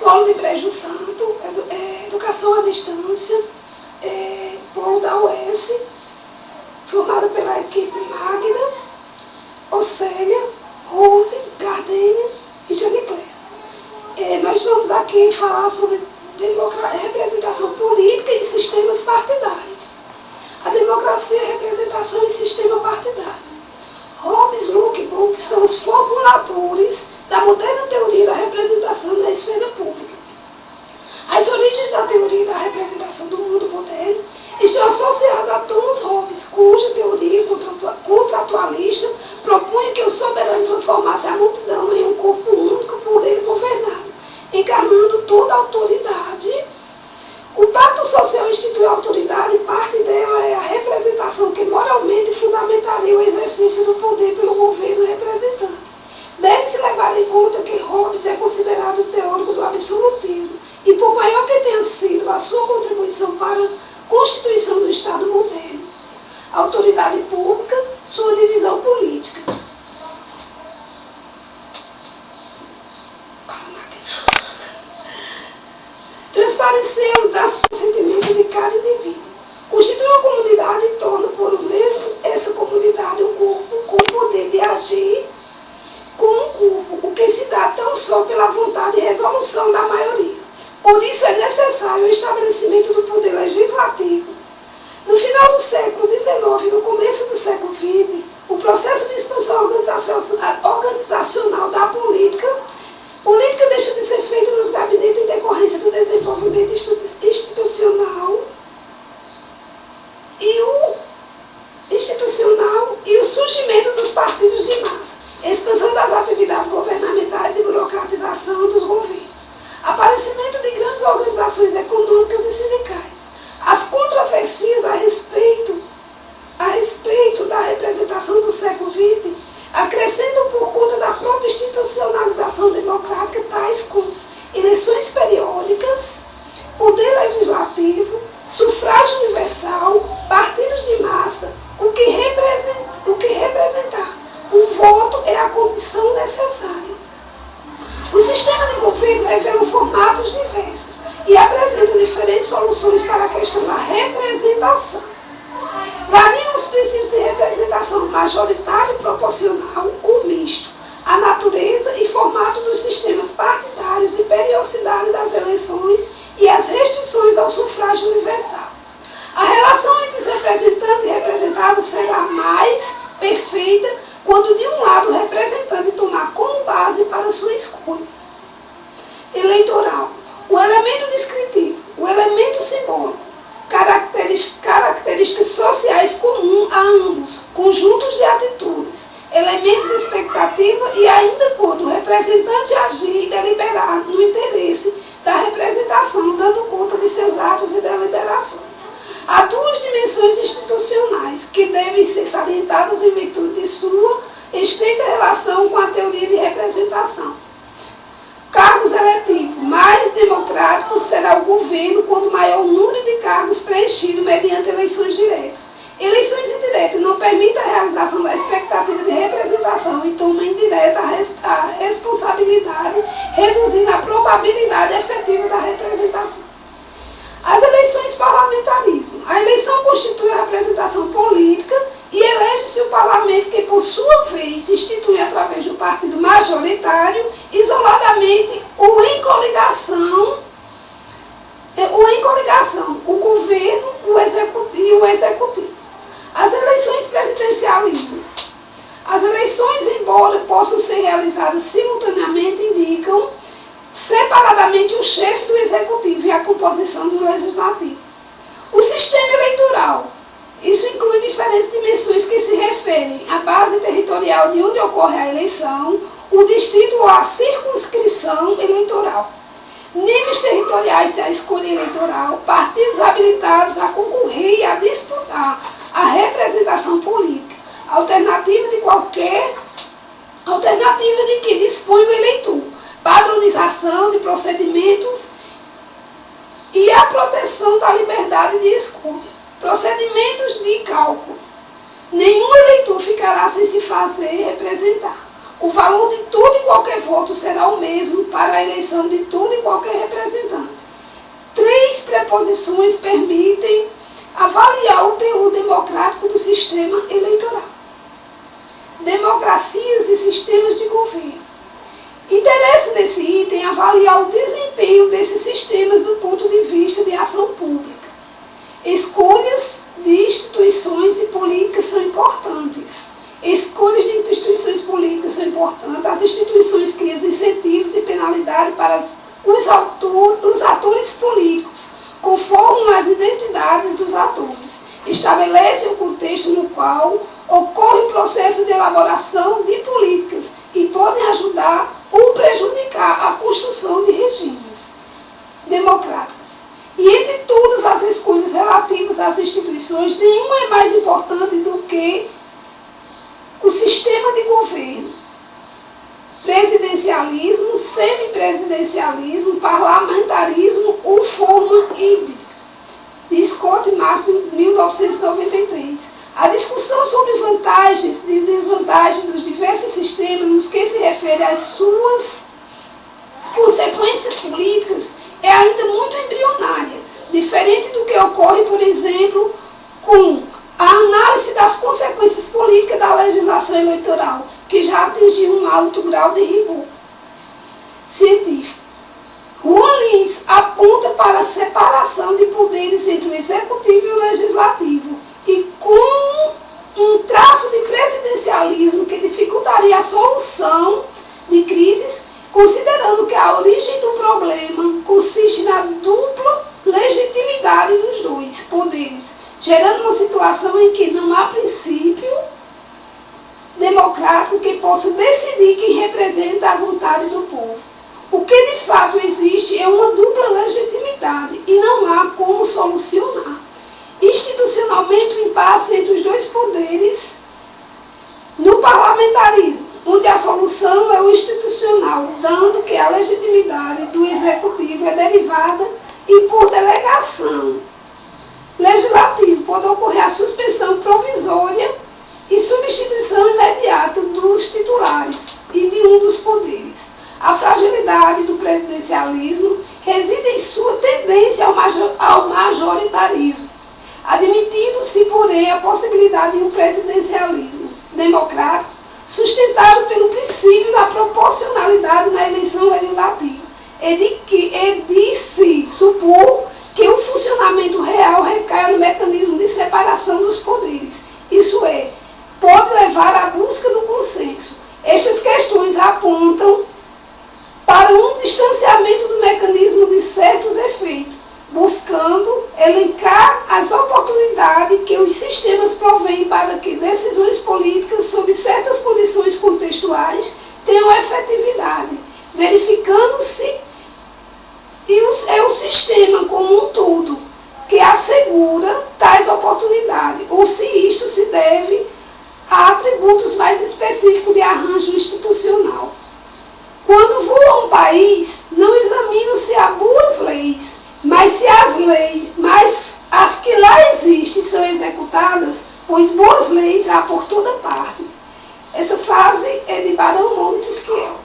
Polo de Brejo Santo, Educação à Distância, Polo da UF, formado pela equipe Magda, Océlia, Rose, Gardênia e Janicléia. Nós vamos aqui falar sobre representação política e sistemas partidários. A democracia é representação em sistema partidário. Hobbes e Luckebrook são os formuladores da moderna teoria da representação na esfera pública. As origens da teoria da representação do mundo moderno estão associadas a Thomas Hobbes, cuja teoria contratualista propunha que o soberano transformasse a multidão em um corpo único por ele governado, encarnando toda a autoridade. O pacto social institui a autoridade e parte dela é a representação que moralmente fundamentaria o exercício do poder pelo governo representante. Deve-se levar em conta que Hobbes é considerado o teórico do absolutismo e, por maior que tenha sido a sua contribuição para a constituição do Estado moderno, a autoridade pública, sua divisão política. Transpareceu o sentimento de cada indivíduo. Constitui uma comunidade e torna por mesmo essa comunidade um corpo com o poder de agir como um corpo, o que se dá tão só pela vontade e resolução da maioria. Por isso é necessário o estabelecimento do poder legislativo. No final do século XIX e no começo do século XX, o processo de expansão organizacional da política deixa de ser feita nos gabinetes em decorrência do desenvolvimento institucional e o surgimento dos partidos de massa, expansão das atividades governamentais e burocratização dos governos, aparecimento de grandes organizações econômicas e sindicais. As controvérsias a respeito da representação do século XX acrescentam por conta da própria institucionalização democrática, tais como eleições periódicas, poder legislativo, sufrágio universal, partidos de massa, o que representar. O voto é a condição necessária. O sistema de governo revela formatos diversos e apresenta diferentes soluções para a questão da representação. Variam os princípios de representação majoritária e proporcional, ou misto, a natureza e formato dos sistemas partidários e periodicidade das eleições e as restrições ao sufrágio universal. A relação entre os representantes e representados será mais perfeita quando de um lado o representante tomar como base para sua escolha eleitoral o elemento descritivo, o elemento simbólico, características sociais comuns a ambos, conjuntos de atitudes, elementos de expectativa e ainda quando o representante agir e deliberar no interesse da representação, dando conta de seus atos e deliberações. Há duas dimensões institucionais que devem ser salientadas em virtude de sua estreita relação com a teoria de representação. Cargos eletivos. Mais democrático será o governo quando maior número de cargos preenchido mediante eleições diretas. Eleições indiretas não permitem a realização da expectativa de representação e toma indireta a responsabilidade, reduzindo a probabilidade efetiva da representação. As eleições parlamentarismo. A eleição constitui a representação política e elege-se o parlamento que, por sua vez, institui através do partido majoritário, isoladamente ou em coligação, o governo e o executivo. As eleições presidencialismo. As eleições, embora possam ser realizadas simultaneamente, indicam separadamente o chefe do executivo e a composição do legislativo. O sistema eleitoral. Isso inclui diferentes dimensões que se referem à base territorial de onde ocorre a eleição, o distrito ou a circunscrição eleitoral, níveis territoriais da escolha eleitoral, partidos habilitados a concorrer e a disputar a representação política, alternativa de que dispõe o eleitor, padronização de procedimentos e a proteção da liberdade de escolha. Procedimentos de cálculo. Nenhum eleitor ficará sem se fazer representar. O valor de toda qualquer voto será o mesmo para a eleição de todo e qualquer representante. 3 preposições permitem avaliar o teor democrático do sistema eleitoral. Democracias e sistemas de governo. Interessa nesse item avaliar o desempenho desses sistemas do ponto de vista de ação pública. Escolhas de instituições e políticas são importantes. Escolhas de instituições políticas são importantes. As instituições criam incentivos e penalidades para os atores políticos, conforme as identidades dos atores. Estabelecem o contexto no qual ocorre o processo de elaboração de políticas e podem ajudar ou prejudicar a construção de regimes democráticos. E entre todas as escolhas relativas às instituições, nenhuma é mais importante do que o sistema de governo. Presidencialismo, semipresidencialismo, parlamentarismo ou forma híbrida. De Scott Martin, 1993. A discussão sobre vantagens e desvantagens dos diversos sistemas nos que se refere às suas consequências políticas é ainda muito embrionária, diferente do que ocorre, por exemplo, com a análise das consequências políticas da legislação eleitoral, que já atingiu um alto grau de rigor científico. Juan Lins aponta para a separação de poderes entre o executivo e o legislativo, e com um traço de presidencialismo que dificultaria a solução de crises, considerando que a origem do problema consiste na dupla legitimidade dos dois poderes, gerando uma situação em que não há princípio democrático que possa decidir quem representa a vontade do povo. O que de fato existe é uma dupla legitimidade e não há como solucionar. Institucionalmente, o impasse entre os dois poderes no parlamentarismo, onde a solução é o institucional, dando que a legitimidade do executivo é derivada e por delegação. Legislativo pode ocorrer a suspensão provisória e substituição imediata dos titulares e de um dos poderes. A fragilidade do presidencialismo reside em sua tendência ao majoritarismo, admitindo-se, porém, a possibilidade de um presidencialismo democrático sustentado pelo princípio da proporcionalidade na eleição legislativa e de se supor que o funcionamento real recai no mecanismo de separação dos poderes, isso é, pode levar à busca do consenso. Estas questões apontam para um distanciamento do mecanismo de certos efeitos, buscando elencar as oportunidades que os sistemas provêm para que decisões políticas sob certas condições contextuais tenham efetividade, verificando-se é o sistema como um todo que assegura tais oportunidades, ou se isto se deve a atributos mais específicos de arranjo institucional. Quando voa um país, não examinam-se as boas leis, mas se as que lá existem são executadas, pois boas leis há por toda parte. Essa frase é de Barão Montesquieu.